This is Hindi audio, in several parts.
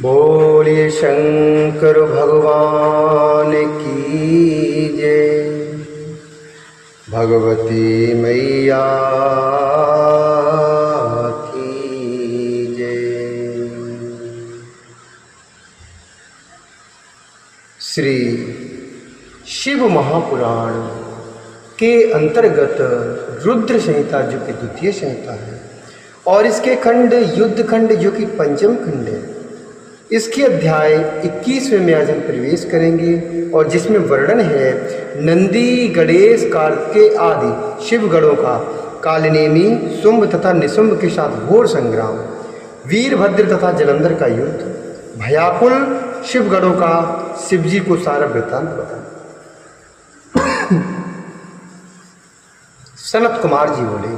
बोलिए शंकर भगवान की जय। भगवती मैया की जय। श्री शिव महापुराण के अंतर्गत रुद्र संहिता जो कि द्वितीय संहिता है और इसके खंड युद्ध खंड जो कि पंचम खंड है, इसके अध्याय 21वें में आज हम प्रवेश करेंगे और जिसमें वर्णन है नंदी गणेश कार्तिकेय आदि शिवगणों का कालनेमी शुंभ तथा निशुंभ के साथ घोर संग्राम, वीरभद्र तथा जलंधर का युद्ध, भयाकुल शिवगणों का शिवजी को सारा वृत्तांत बताया। सनत कुमार जी बोले,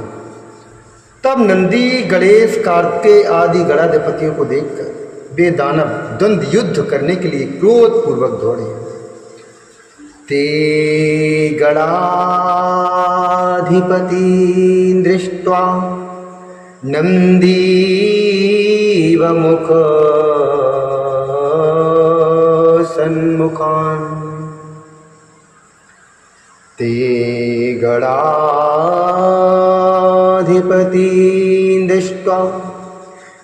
तब नंदी गणेश कार्तिकेय आदि गणाधिपतियों को देखकर वे दानव द्वंद्व युद्ध करने के लिए क्रोध पूर्वक दौड़े। ते गणाधिपति दृष्ट्वा नंदीव मुख सन्मुखान्, ते गणाधिपति दृष्ट्वा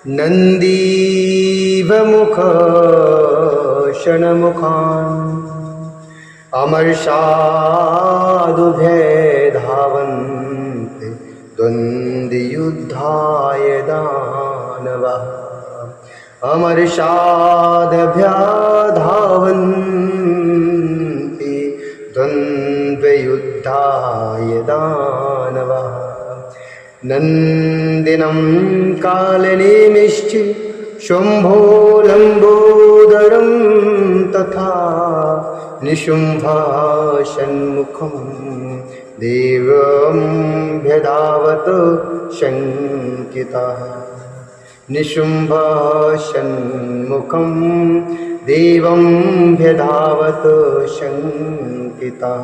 नंदीव मुख षण्मुखान्, अमर्षादुभय धावन्ते द्वन्द्वयुद्धाय दानवः, अमर्षादभ्य धावन्ते द्वन्द्वयुद्धाय दानवः। नंदिनं कालनेमिश्च शुंभो लंबोदरं तथा निशुंभः षण्मुखं देवं व्यधावत शंकितः, निशुंभः षण्मुखं देवं व्यधावत शंकितः।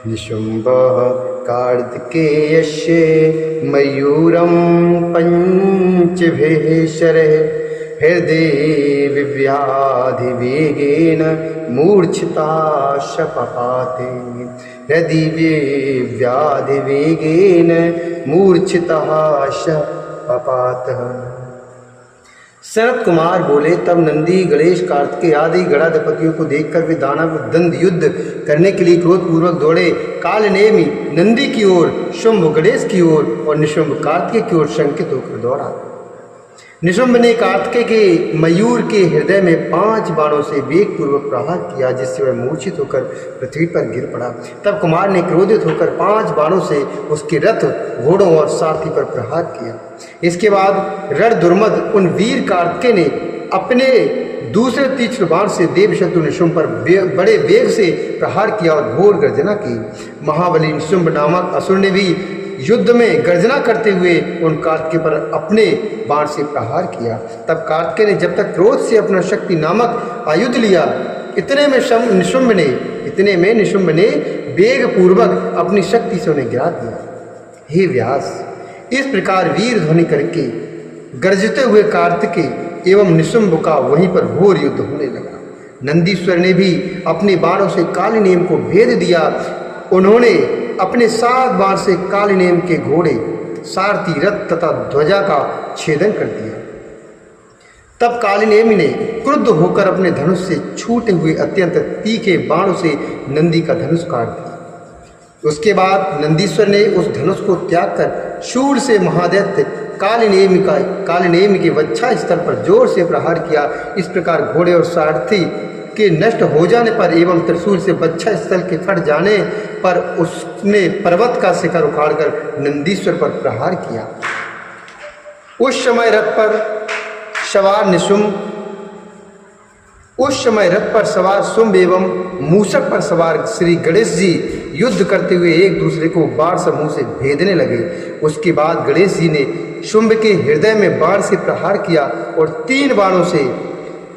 निशुंभः कार्तिकेयस्य मयूरं पंचभिः शरैः हृदये विव्याधिवेगेन मूर्छिताश्च पपाते, हृदये विव्याधिवेगेन मूर्छिताश्च पपातः। शरत कुमार बोले, तब नंदी गणेश कार्तिकेय आदि गणाधिपतियों को देखकर वे दानव द्वंद्व युद्ध करने के लिए क्रोध पूर्वक दौड़े। कालनेमी नंदी की ओर, शुंभ गणेश की ओर और निशुंभ कार्तिकेय की ओर शंकित होकर दौड़ा। निशुंभ ने कार्तिकेय के मयूर के हृदय में 5 बाणों से वेग पूर्वक प्रहार किया, जिससे वह मूर्छित होकर पृथ्वी पर गिर पड़ा। तब कुमार ने क्रोधित होकर 5 बाणों से उसके रथ, घोड़ों और सारथी पर प्रहार किया। इसके बाद रण दुर्मद उन वीर कार्तिकेय ने अपने दूसरे तीक्ष्ण बाण से देवशत्रु निशुंभ पर बड़े वेग से प्रहार किया और घोर गर्जना की। महाबली निशुंभ नामक असुर ने भी युद्ध में गर्जना करते हुए उन कार्तिकेय पर अपने बाण से प्रहार किया। तब कार्तिकेय ने जब तक क्रोध से अपना शक्ति नामक आयुध लिया, इतने में निशुंभ ने वेग पूर्वक अपनी शक्ति से उन्हें गिरा दिया। हे व्यास, इस प्रकार वीर ध्वनि करके गर्जते हुए कार्तिकेय एवं निशुंभ का वहीं पर घोर युद्ध होने लगा। नंदीश्वर ने भी अपने बाणों से कालनेम को भेद दिया। उन्होंने अपने 7 बाण से कालनेम के घोड़े, सारथी, रथ तथा ध्वजा का छेदन कर दिया। तब कालनेम ने क्रुद्ध होकर अपने धनुष से छूटे हुए अत्यंत तीखे बाणों से नंदी का धनुष काट दिया। उसके बाद नंदीश्वर ने उस धनुष को त्याग कर शूर से महादैत्य कालनेम के वच्छा स्थल पर जोर से प्रहार किया। इस प्रकार घोड़े और सारथी के नष्ट हो जाने पर एवं त्रिशूल से वच्छा स्थल के फट जाने पर उसने पर्वत का शिखर उखाड़कर नंदीश्वर पर प्रहार किया। उस समय रथ पर सवार शुंभ एवं मूषक पर सवार श्री गणेश जी युद्ध करते हुए एक दूसरे को बाण समूह से भेदने लगे। उसके बाद गणेश जी ने शुंभ के हृदय में बाण से प्रहार किया और 3 बाणों से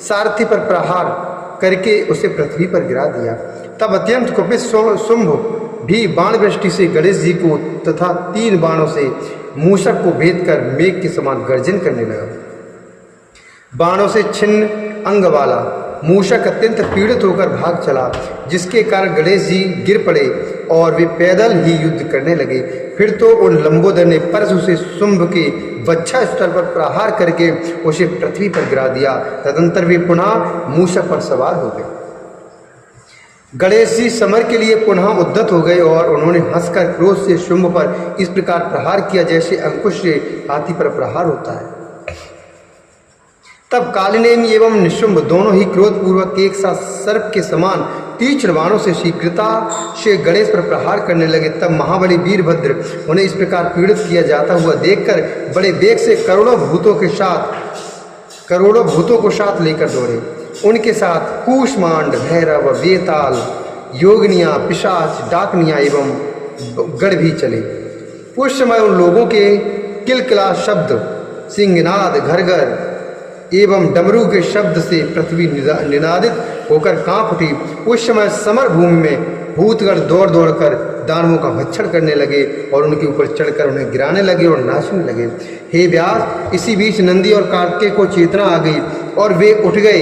सारथी पर प्रहार करके उसे पृथ्वी पर गिरा दिया। तब अत्यंत कुपित शुंभ भी बाण वृष्टि से गणेश जी को तथा 3 बाणों से मूषक को भेद कर मेघ के समान गर्जन करने लगा। बाणों से छिन्न अंग वाला मूषक अत्यंत पीड़ित होकर भाग चला, जिसके कारण गणेश जी गिर पड़े और वे पैदल ही युद्ध करने लगे। फिर तो उन लंबोदर ने परशु से शुंभ के वक्षा स्थल पर प्रहार करके उसे पृथ्वी पर गिरा दिया। तदंतर वे पुनः मूषक पर सवार हो गए। गणेश जी समर के लिए पुनः उद्यत हो गए और उन्होंने हंसकर क्रोध से शुंभ पर इस प्रकार प्रहार किया जैसे अंकुश से हाथी पर प्रहार होता है। तब कालिनेमी एवं निशुंभ दोनों ही क्रोधपूर्वक एक साथ सर्प के समान तीक्ष्ण बाणों से शीघ्रता से गणेश पर प्रहार करने लगे। तब महाबली वीरभद्र उन्हें इस प्रकार पीड़ित किया जाता हुआ देखकर बड़े वेग से करोड़ों भूतों को साथ लेकर दौड़े। उनके साथ कूष्मांड, भैरव, वेताल, योगिनियाँ, पिशाच, डाकनियाँ एवं गढ़ भी चले। उस समय उन लोगों के किलकिला शब्द, सिंहनाद, घरघर एवं डमरू के शब्द से पृथ्वी निनादित होकर कांप उठी। उस समय समर भूमि में भूतगण दौड़ दौड़ कर दानवों का भक्षण करने लगे और उनके ऊपर चढ़कर उन्हें गिराने लगे और नाचने लगे। हे व्यास, इसी बीच नंदी और कार्तिकेय को चेतना आ गई और वे उठ गए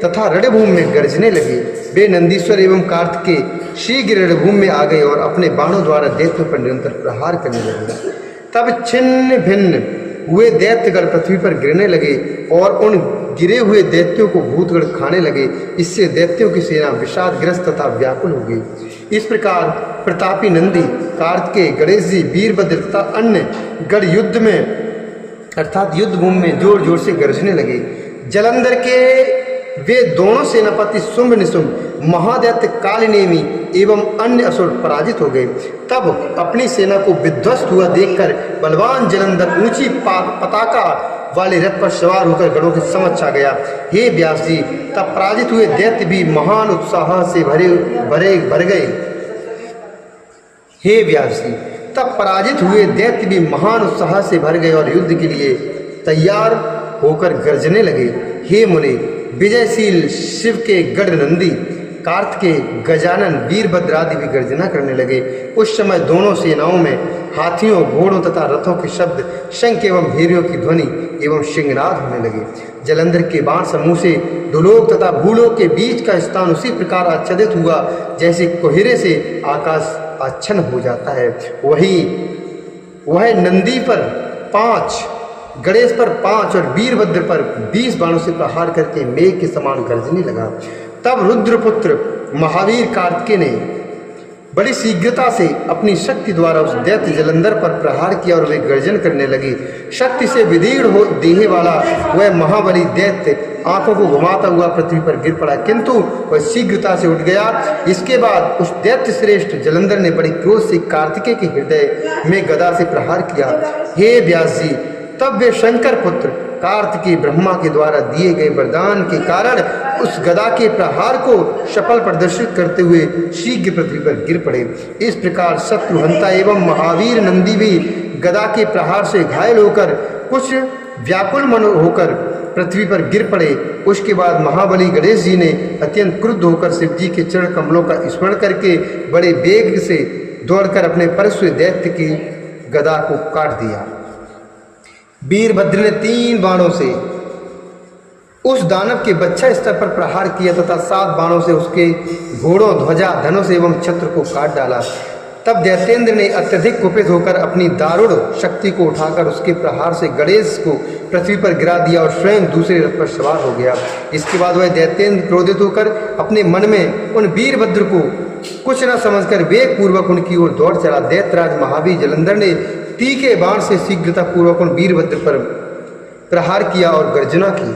तथा रणभूमि में गरजने लगे। वे नंदीश्वर एवं कार्तिकेय शीघ्र रणभूमि में आ गए और अपने बाणों द्वारा दैत्यों पर निरंतर प्रहार करने लगे। तब छिन्न भिन्न हुए दैत्यगण पृथ्वी पर गिरने लगे और उन गिरे हुए दैत्यों को भूतगण खाने लगे। इससे दैत्यों की सेना विषादग्रस्त तथा व्याकुल हो गई। इस प्रकार प्रतापी नंदी, कार्तिकेय, गणेश जी, वीरभद्र तथा अन्य गण युद्ध में अर्थात युद्ध भूमि में जोर जोर से गरजने लगे। जलंधर के वे दोनों सेनापति शुंभ निशुंभ, महादैत्य कालिनेमी एवं अन्य असुर पराजित हो गए। तब अपनी सेना को विध्वस्त हुआ देखकर बलवान जलंधर ऊंची पताका वाले रथ पर सवार होकर गणों के समक्ष आ गया। हे व्यास जी, तब पराजित हुए दैत्य भी महान उत्साह से भर गए। हे व्यास जी, तब पराजित हुए दैत्य भी महान उत्साह से भर गए और युद्ध के लिए तैयार होकर गरजने लगे। हे मुने, विजयशील शिव के गढ़ नंदी, कार्तिकेय, गजानन, वीरभद्र आदि भी गर्जना करने लगे। उस समय दोनों सेनाओं में हाथियों, घोड़ों तथा रथों के शब्द, शंख एवं भैरियों की ध्वनि एवं सिंहनाद होने लगे। जलंधर के बाण समूह से दुलोक तथा भूलोक के बीच का स्थान उसी प्रकार आच्छादित हुआ जैसे कोहरे से आकाश आच्छन्न हो जाता है। वह नंदी पर 5, गणेश पर 5 और वीरभद्र पर 20 बाणों से प्रहार करके मेघ के समान गरजने लगा। तब रुद्रपुत्र महावीर कार्तिकेय ने बड़ी शीघ्रता से अपनी शक्ति द्वारा उस दैत्य जलंधर पर प्रहार किया और वे गर्जन करने लगे। शक्ति से विदीर्ण हो देहे वाला वह महाबली दैत्य आंखों को घुमाता हुआ पृथ्वी पर गिर पड़ा, किंतु वह शीघ्रता से उठ गया। इसके बाद उस दैत्य श्रेष्ठ जलंधर ने बड़ी क्रोध से कार्तिकेय के हृदय में गदा से प्रहार किया। हे व्यास जी, तब वे शंकर पुत्र कार्तिकेय ब्रह्मा के द्वारा दिए गए वरदान के कारण उस गदा के प्रहार को सफल प्रदर्शित करते हुए शीघ्र पृथ्वी पर गिर पड़े। इस प्रकार शत्रुहंता एवं महावीर नंदी भी गदा के प्रहार से घायल होकर कुछ व्याकुल मन होकर पृथ्वी पर गिर पड़े। उसके बाद महाबली गणेश जी ने अत्यंत क्रुद्ध होकर शिव जी के चरण कमलों का स्मरण करके बड़े वेग से दौड़कर अपने परशु दैत्य की गदा को काट दिया। वीरभद्र ने 3 बाणों से उस दानव के बच्चा स्तर पर प्रहार किया तथा 7 बाणों से उसके घोड़ों, ध्वजा, धनुष एवं छत्र को काट डाला। तब दैत्येंद्र ने अत्यधिक कुपित होकर अपनी दारुण शक्ति को उठाकर उसके प्रहार से गणेश को पृथ्वी पर गिरा दिया और स्वयं दूसरे रथ पर सवार हो गया। इसके बाद वह दैत्येंद्र क्रोधित होकर अपने मन में उन वीरभद्र को कुछ न समझकर वेग पूर्वक उनकी ओर दौड़ चला। दैत्यराज महावीर जलंधर ने तीखे बाण से शीघ्रता पूर्वक उन वीरभद्र पर प्रहार किया और गर्जना की।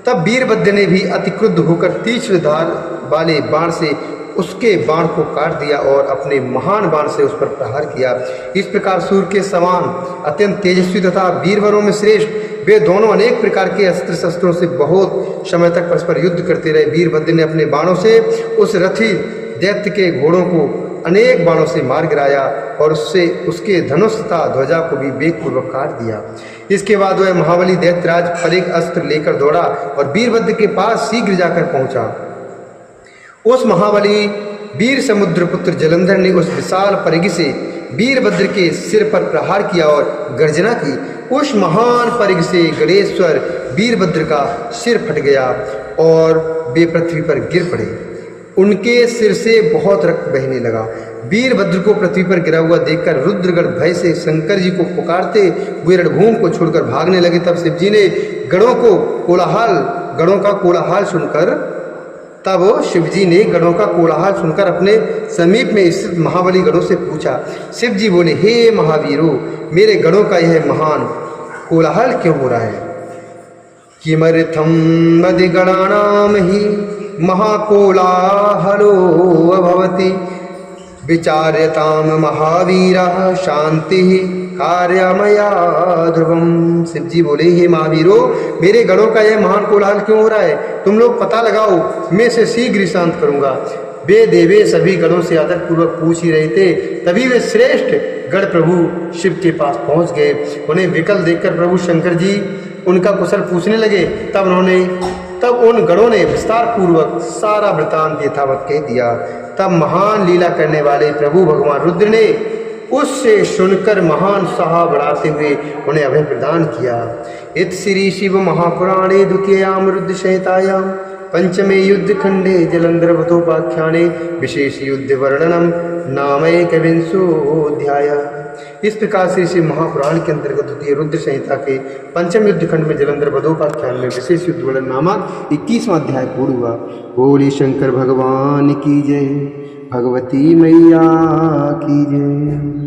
तब वीरभद्र ने भी अति क्रुद्ध होकर तीक्ष्ण धार वाले बाण से उसके बाण को काट दिया और अपने महान बाण से उस पर प्रहार किया। इस प्रकार सूर्य के समान अत्यंत तेजस्वी तथा वीरवरों में श्रेष्ठ वे दोनों अनेक प्रकार के अस्त्र शस्त्रों से बहुत समय तक परस्पर युद्ध करते रहे। वीरभद्र ने अपने बाणों से उस रथी दैत्य के घोड़ों को अनेक बाणों से मार गिराया और उससे उसके धनुष तथा ध्वजा को भी वेगपूर्वक काट दिया। इसके बाद वह महाबली दैत्यराज पर एक अस्त्र लेकर दौड़ा और वीरभद्र के पास शीघ्र जाकर पहुंचा। उस महाबली वीर समुद्रपुत्र जलंधर ने उस विशाल परिघ से वीरभद्र के सिर पर प्रहार किया और गर्जना की। उस महान परिघ से गणेश्वर वीरभद्र का सिर फट गया और वे पृथ्वी पर गिर पड़े। उनके सिर से बहुत रक्त बहने लगा। वीरभद्र को पृथ्वी पर गिरा हुआ देखकर रुद्रगण भय से शंकर जी को पुकारते हुए रणभूमि को छोड़कर भागने लगे। तब शिव जी ने गणों का कोलाहल सुनकर अपने समीप में स्थित महाबली गणों से पूछा। शिव जी बोले, हे महावीरों, मेरे गणों का यह महान कोलाहल क्यों हो रहा है? किमर्थम मदिगणानां हि महाकोलाहलो अभवति विचार्यताम महावीरः शांति कार्यमया ध्रुवम। शिव जी बोले, हे महावीरों, मेरे गणों का यह महान कोलाहल क्यों हो रहा है? तुम लोग पता लगाओ, मैं इसे शीघ्र ही शांत करूंगा। वे देवे सभी गणों से आदर पूर्वक पूछ ही रहे थे, तभी वे श्रेष्ठ गण प्रभु शिव के पास पहुंच गए। उन्हें विकल देखकर प्रभु शंकर जी उनका कुशल पूछने लगे। तब उन गणों ने विस्तार पूर्वक सारा वृतांत यथावत कह दिया। तब महान लीला करने वाले प्रभु भगवान रुद्र ने उससे सुनकर महान उत्साह बढ़ाते हुए उन्हें अभय प्रदान किया। इत श्री शिव महापुराणे द्वितीयाम रुद्र संहितायां पंचमे युद्ध खंडे जलंधर वधोपाख्याने विशेष युद्ध वर्णनम नामैकविंशोऽध्याय। इस प्रकार से इसी महापुराण के अंतर्गत द्वितीय रुद्र संहिता के पंचम युद्ध खंड में जलंधर वधोपाख्यान में विशेष युद्ध वर्णन नामक 21वां अध्याय पूर्ण हुआ। बोले शंकर भगवान की जय, भगवती मैया की जय।